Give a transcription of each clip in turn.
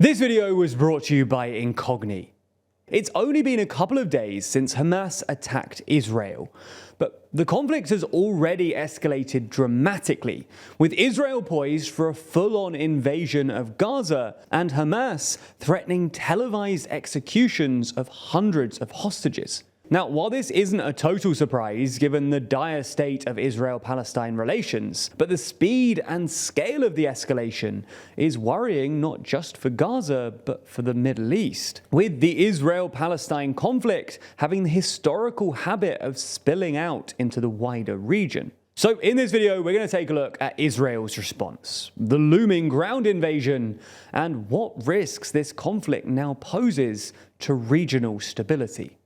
This video was brought to you by Incogni. It's only been a couple of days since Hamas attacked Israel, but the conflict has already escalated dramatically, with Israel poised for a full-on invasion of Gaza and Hamas threatening televised executions of hundreds of hostages. Now, while this isn't a total surprise given the dire state of Israel-Palestine relations, but the speed and scale of the escalation is worrying not just for Gaza, but for the Middle East, with the Israel-Palestine conflict having the historical habit of spilling out into the wider region. So in this video, we're going to take a look at Israel's response, the looming ground invasion, and what risks this conflict now poses to regional stability.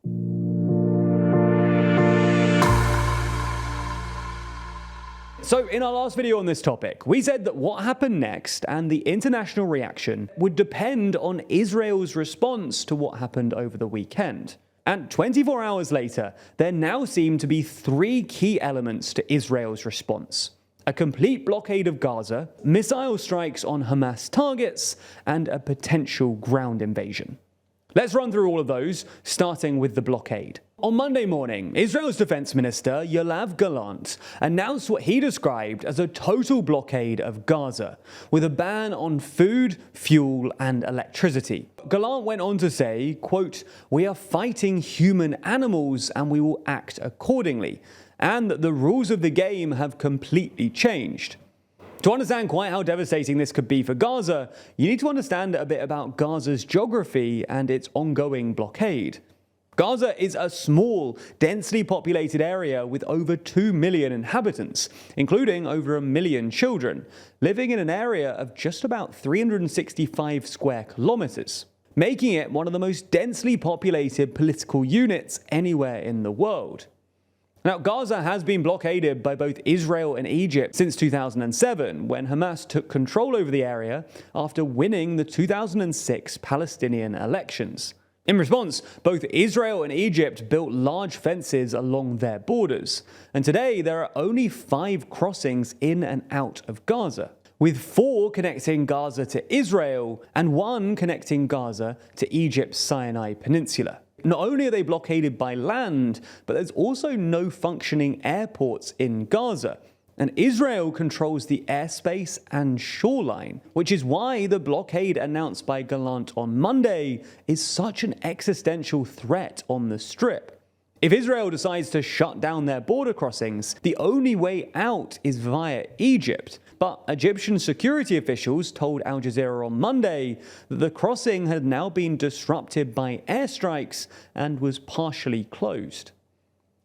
So in our last video on this topic, we said that what happened next and the international reaction would depend on Israel's response to what happened over the weekend. And 24 hours later, there now seem to be three key elements to Israel's response: a complete blockade of Gaza, missile strikes on Hamas targets, and a potential ground invasion. Let's run through all of those, starting with the blockade. On Monday morning, Israel's defense minister, Yoav Gallant, announced what he described as a total blockade of Gaza, with a ban on food, fuel, and electricity. Gallant went on to say, quote, "We are fighting human animals and we will act accordingly, and that the rules of the game have completely changed." To understand quite how devastating this could be for Gaza, you need to understand a bit about Gaza's geography and its ongoing blockade. Gaza is a small, densely populated area with over 2 million inhabitants, including over 1 million children, living in an area of just about 365 square kilometers, making it one of the most densely populated political units anywhere in the world. Now, Gaza has been blockaded by both Israel and Egypt since 2007, when Hamas took control over the area after winning the 2006 Palestinian elections. In response, both Israel and Egypt built large fences along their borders, and today there are only 5 crossings in and out of Gaza, with 4 connecting Gaza to Israel and 1 connecting Gaza to Egypt's Sinai Peninsula. Not only are they blockaded by land, but there's also no functioning airports in Gaza. And Israel controls the airspace and shoreline, which is why the blockade announced by Gallant on Monday is such an existential threat on the Strip. If Israel decides to shut down their border crossings, the only way out is via Egypt. But Egyptian security officials told Al Jazeera on Monday that the crossing had now been disrupted by airstrikes and was partially closed.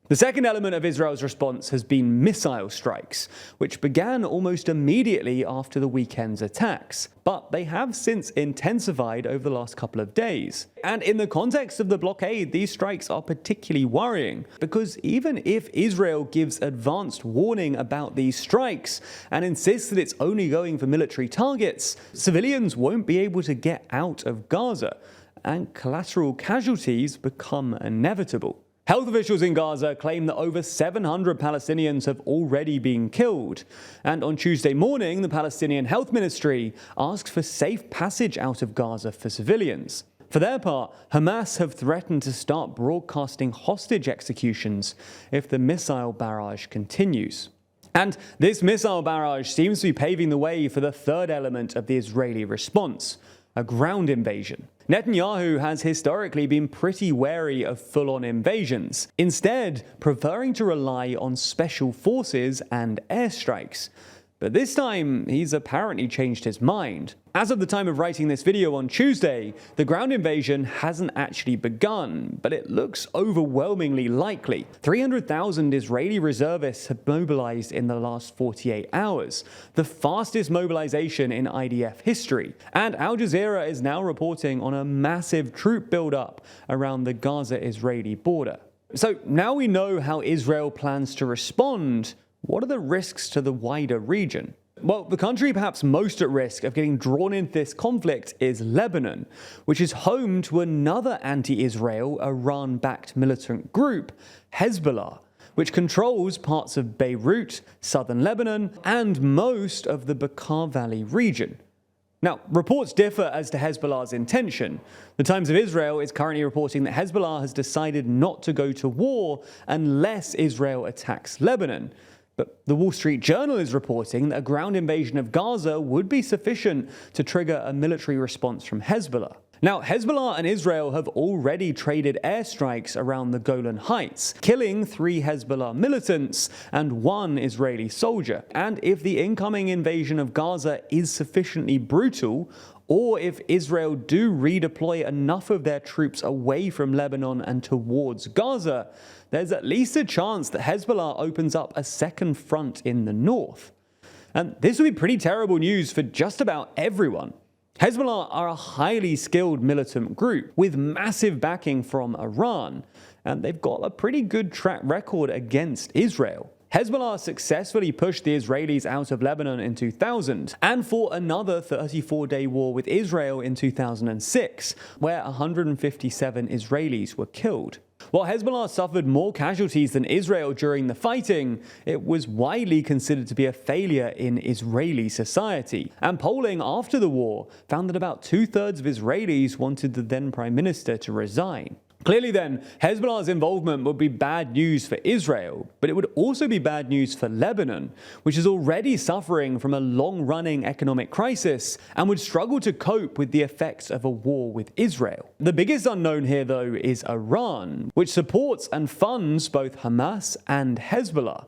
The second element of Israel's response has been missile strikes, which began almost immediately after the weekend's attacks, but they have since intensified over the last couple of days. And in the context of the blockade, these strikes are particularly worrying, because even if Israel gives advanced warning about these strikes and insists that it's only going for military targets, civilians won't be able to get out of Gaza, and collateral casualties become inevitable. Health officials in Gaza claim that over 700 Palestinians have already been killed. And on Tuesday morning, the Palestinian Health Ministry asked for safe passage out of Gaza for civilians. For their part, Hamas have threatened to start broadcasting hostage executions if the missile barrage continues. And this missile barrage seems to be paving the way for the third element of the Israeli response: a ground invasion. Netanyahu has historically been pretty wary of full-on invasions, instead preferring to rely on special forces and airstrikes. But this time, he's apparently changed his mind. As of the time of writing this video on Tuesday, the ground invasion hasn't actually begun, but it looks overwhelmingly likely. 300,000 Israeli reservists have mobilized in the last 48 hours, the fastest mobilization in IDF history. And Al Jazeera is now reporting on a massive troop buildup around the Gaza-Israeli border. So now we know how Israel plans to respond. What are the risks to the wider region? Well, the country perhaps most at risk of getting drawn into this conflict is Lebanon, which is home to another anti-Israel, Iran-backed militant group, Hezbollah, which controls parts of Beirut, southern Lebanon, and most of the Bekaa Valley region. Now, reports differ as to Hezbollah's intention. The Times of Israel is currently reporting that Hezbollah has decided not to go to war unless Israel attacks Lebanon. But the Wall Street Journal is reporting that a ground invasion of Gaza would be sufficient to trigger a military response from Hezbollah. Now, Hezbollah and Israel have already traded airstrikes around the Golan Heights, killing 3 Hezbollah militants and 1 Israeli soldier. And if the incoming invasion of Gaza is sufficiently brutal, or if Israel do redeploy enough of their troops away from Lebanon and towards Gaza, there's at least a chance that Hezbollah opens up a second front in the north. And this would be pretty terrible news for just about everyone. Hezbollah are a highly skilled militant group with massive backing from Iran, and they've got a pretty good track record against Israel. Hezbollah successfully pushed the Israelis out of Lebanon in 2000 and fought another 34-day war with Israel in 2006, where 157 Israelis were killed. While Hezbollah suffered more casualties than Israel during the fighting, it was widely considered to be a failure in Israeli society. And polling after the war found that about 2/3 of Israelis wanted the then Prime Minister to resign. Clearly then, Hezbollah's involvement would be bad news for Israel, but it would also be bad news for Lebanon, which is already suffering from a long-running economic crisis and would struggle to cope with the effects of a war with Israel. The biggest unknown here, though, is Iran, which supports and funds both Hamas and Hezbollah.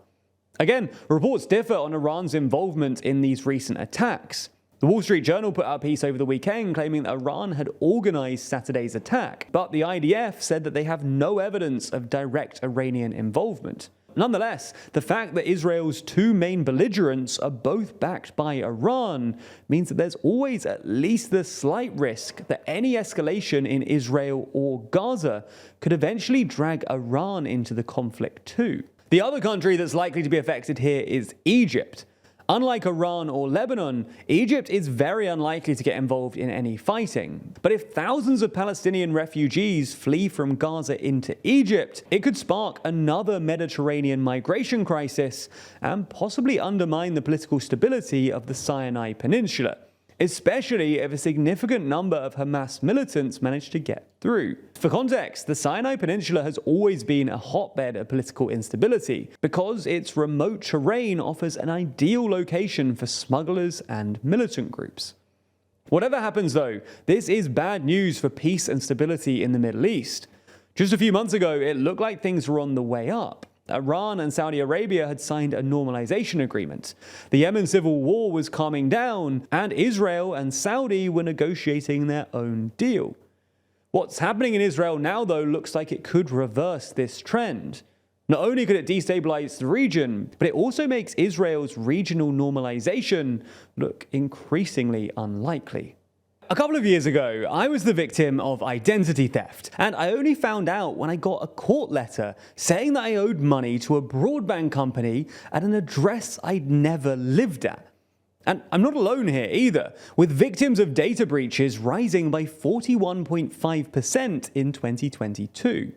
Again, reports differ on Iran's involvement in these recent attacks. The Wall Street Journal put out a piece over the weekend claiming that Iran had organized Saturday's attack, but the IDF said that they have no evidence of direct Iranian involvement. Nonetheless, the fact that Israel's 2 main belligerents are both backed by Iran means that there's always at least the slight risk that any escalation in Israel or Gaza could eventually drag Iran into the conflict too. The other country that's likely to be affected here is Egypt. Unlike Iran or Lebanon, Egypt is very unlikely to get involved in any fighting. But if thousands of Palestinian refugees flee from Gaza into Egypt, it could spark another Mediterranean migration crisis and possibly undermine the political stability of the Sinai Peninsula, especially if a significant number of Hamas militants manage to get through. For context, the Sinai Peninsula has always been a hotbed of political instability because its remote terrain offers an ideal location for smugglers and militant groups. Whatever happens though, this is bad news for peace and stability in the Middle East. Just a few months ago, it looked like things were on the way up. Iran and Saudi Arabia had signed a normalization agreement. The Yemen civil war was calming down, and Israel and Saudi were negotiating their own deal. What's happening in Israel now, though, looks like it could reverse this trend. Not only could it destabilize the region, but it also makes Israel's regional normalization look increasingly unlikely. A couple of years ago, I was the victim of identity theft, and I only found out when I got a court letter saying that I owed money to a broadband company at an address I'd never lived at. And I'm not alone here either, with victims of data breaches rising by 41.5% in 2022.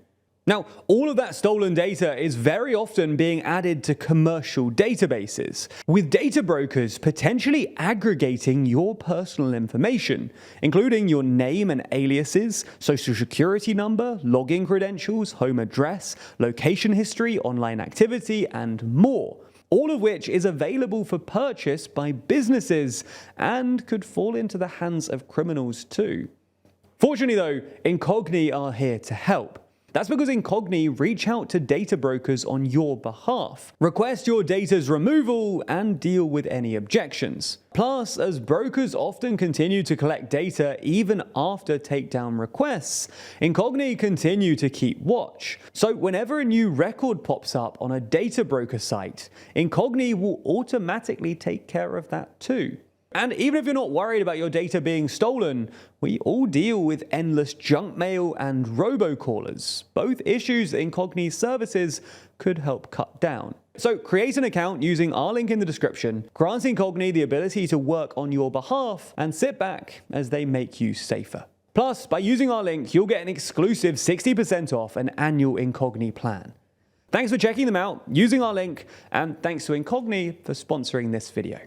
Now, all of that stolen data is very often being added to commercial databases, with data brokers potentially aggregating your personal information, including your name and aliases, social security number, login credentials, home address, location history, online activity, and more. All of which is available for purchase by businesses and could fall into the hands of criminals too. Fortunately though, Incogni are here to help. That's because Incogni reach out to data brokers on your behalf, request your data's removal, and deal with any objections. Plus, as brokers often continue to collect data even after takedown requests, Incogni continue to keep watch. So whenever a new record pops up on a data broker site, Incogni will automatically take care of that too. And even if you're not worried about your data being stolen, we all deal with endless junk mail and robocallers, both issues that Incogni's services could help cut down. So create an account using our link in the description, grant Incogni the ability to work on your behalf, and sit back as they make you safer. Plus, by using our link, you'll get an exclusive 60% off an annual Incogni plan. Thanks for checking them out, using our link, and thanks to Incogni for sponsoring this video.